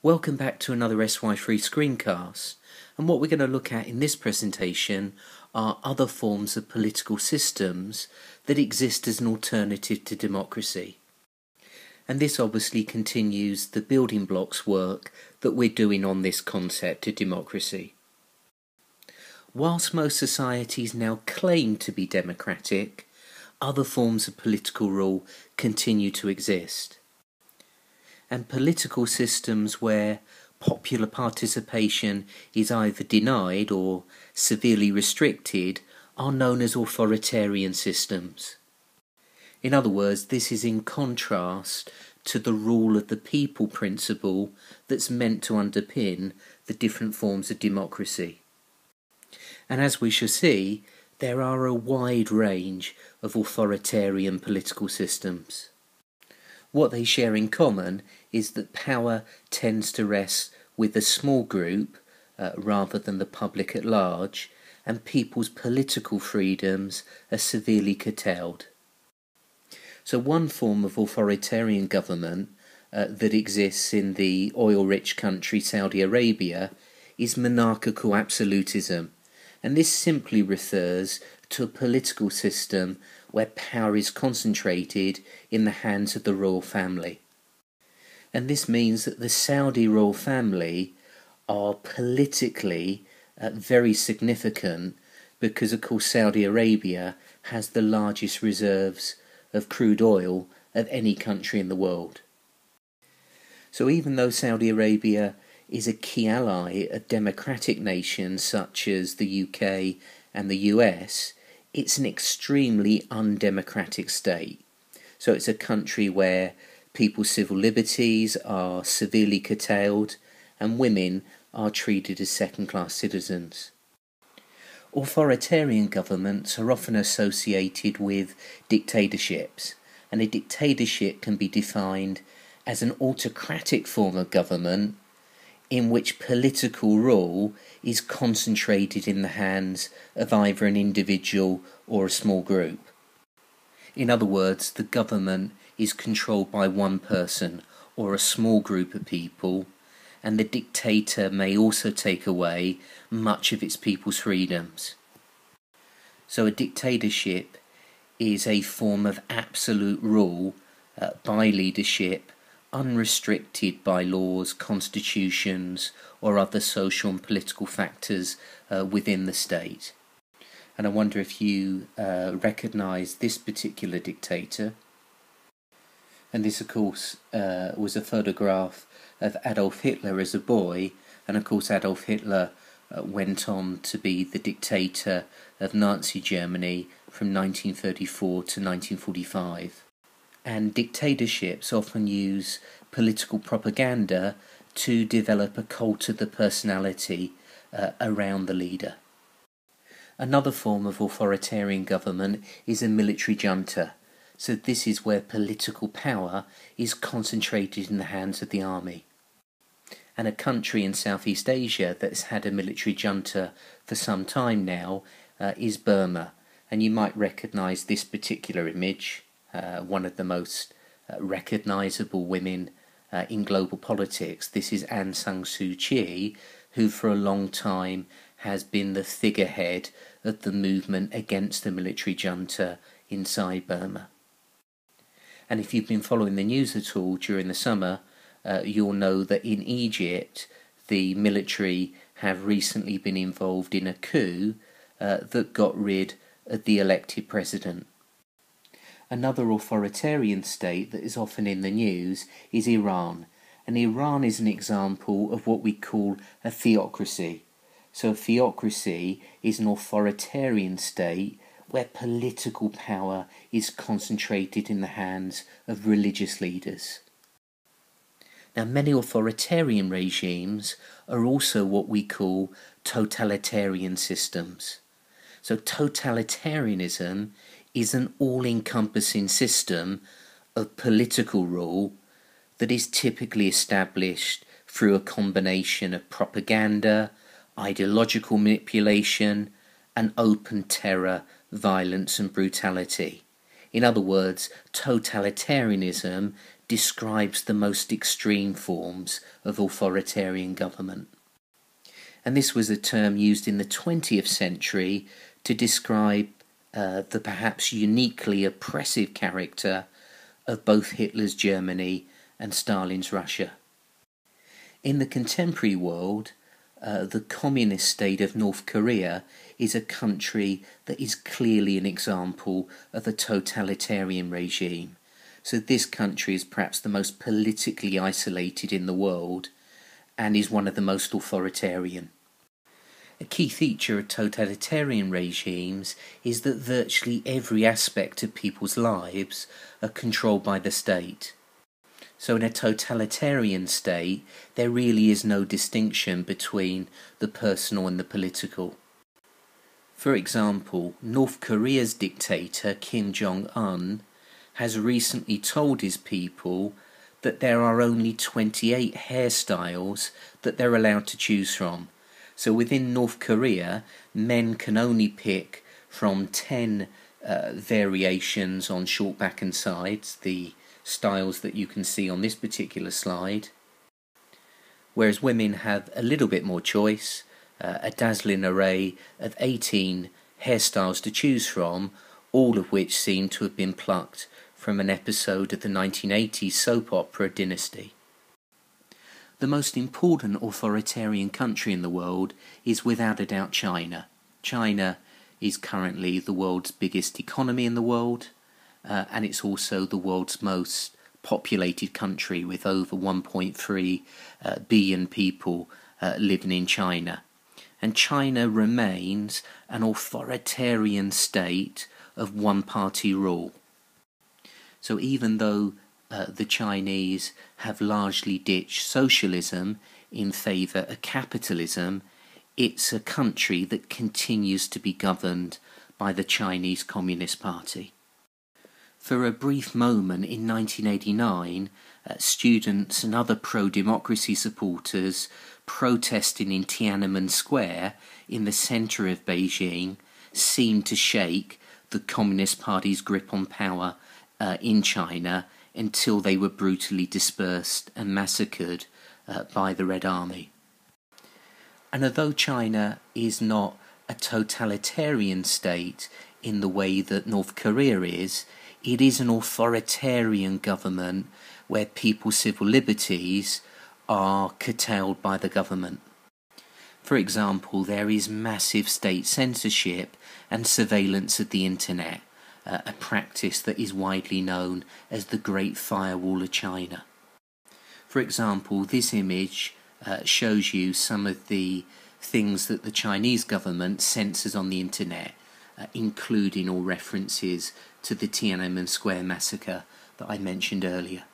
Welcome back to another SY3 screencast, and what we're going to look at in this presentation are other forms of political systems that exist as an alternative to democracy. And this obviously continues the building blocks work that we're doing on this concept of democracy. Whilst most societies now claim to be democratic, other forms of political rule continue to exist. And political systems where popular participation is either denied or severely restricted are known as authoritarian systems. In other words, this is in contrast to the rule of the people principle that's meant to underpin the different forms of democracy. And as we shall see, there are a wide range of authoritarian political systems. What they share in common is that power tends to rest with a small group rather than the public at large, and people's political freedoms are severely curtailed. So one form of authoritarian government that exists in the oil-rich country Saudi Arabia is monarchical absolutism, and this simply refers to a political system where power is concentrated in the hands of the royal family. And this means that the Saudi royal family are politically very significant because, of course, Saudi Arabia has the largest reserves of crude oil of any country in the world. So even though Saudi Arabia is a key ally of democratic nations such as the UK and the US, it's an extremely undemocratic state. So it's a country where people's civil liberties are severely curtailed and women are treated as second-class citizens. Authoritarian governments are often associated with dictatorships, and a dictatorship can be defined as an autocratic form of government in which political rule is concentrated in the hands of either an individual or a small group. In other words, the government is controlled by one person or a small group of people, and the dictator may also take away much of its people's freedoms. So a dictatorship is a form of absolute rule by leadership, unrestricted by laws, constitutions, or other social and political factors within the state. And I wonder if you recognise this particular dictator. And this, of course, was a photograph of Adolf Hitler as a boy, and of course Adolf Hitler went on to be the dictator of Nazi Germany from 1934 to 1945. And dictatorships often use political propaganda to develop a cult of the personality around the leader. Another form of authoritarian government is a military junta. So this is where political power is concentrated in the hands of the army. And a country in Southeast Asia that's had a military junta for some time now is Burma. And you might recognise this particular image. One of the most recognisable women in global politics. This is Aung San Suu Kyi, who for a long time has been the figurehead of the movement against the military junta inside Burma. And if you've been following the news at all during the summer, you'll know that in Egypt the military have recently been involved in a coup that got rid of the elected president. Another authoritarian state that is often in the news is Iran, and Iran is an example of what we call a theocracy. So a theocracy is an authoritarian state where political power is concentrated in the hands of religious leaders. Now, many authoritarian regimes are also what we call totalitarian systems. So totalitarianism is an all-encompassing system of political rule that is typically established through a combination of propaganda, ideological manipulation, and open terror, violence and brutality. In other words, totalitarianism describes the most extreme forms of authoritarian government. And this was a term used in the 20th century to describe the perhaps uniquely oppressive character of both Hitler's Germany and Stalin's Russia. In the contemporary world, the communist state of North Korea is a country that is clearly an example of a totalitarian regime. So this country is perhaps the most politically isolated in the world and is one of the most authoritarian. A key feature of totalitarian regimes is that virtually every aspect of people's lives are controlled by the state. So in a totalitarian state, there really is no distinction between the personal and the political. For example, North Korea's dictator Kim Jong-un has recently told his people that there are only 28 hairstyles that they're allowed to choose from. So within North Korea, men can only pick from 10 variations on short back and sides, the styles that you can see on this particular slide, whereas women have a little bit more choice, a dazzling array of 18 hairstyles to choose from, all of which seem to have been plucked from an episode of the 1980s soap opera Dynasty. The most important authoritarian country in the world is without a doubt China. China is currently the world's biggest economy in the world, and it's also the world's most populated country with over 1.3 billion people living in China. And China remains an authoritarian state of one-party rule. So even though the Chinese have largely ditched socialism in favour of capitalism, it's a country that continues to be governed by the Chinese Communist Party. For a brief moment in 1989, students and other pro-democracy supporters protesting in Tiananmen Square in the centre of Beijing seemed to shake the Communist Party's grip on power in China until they were brutally dispersed and massacred by the Red Army. And although China is not a totalitarian state in the way that North Korea is, it is an authoritarian government where people's civil liberties are curtailed by the government. For example, there is massive state censorship and surveillance of the internet, a practice that is widely known as the Great Firewall of China. For example, this image shows you some of the things that the Chinese government censors on the internet, including all references to the Tiananmen Square massacre that I mentioned earlier.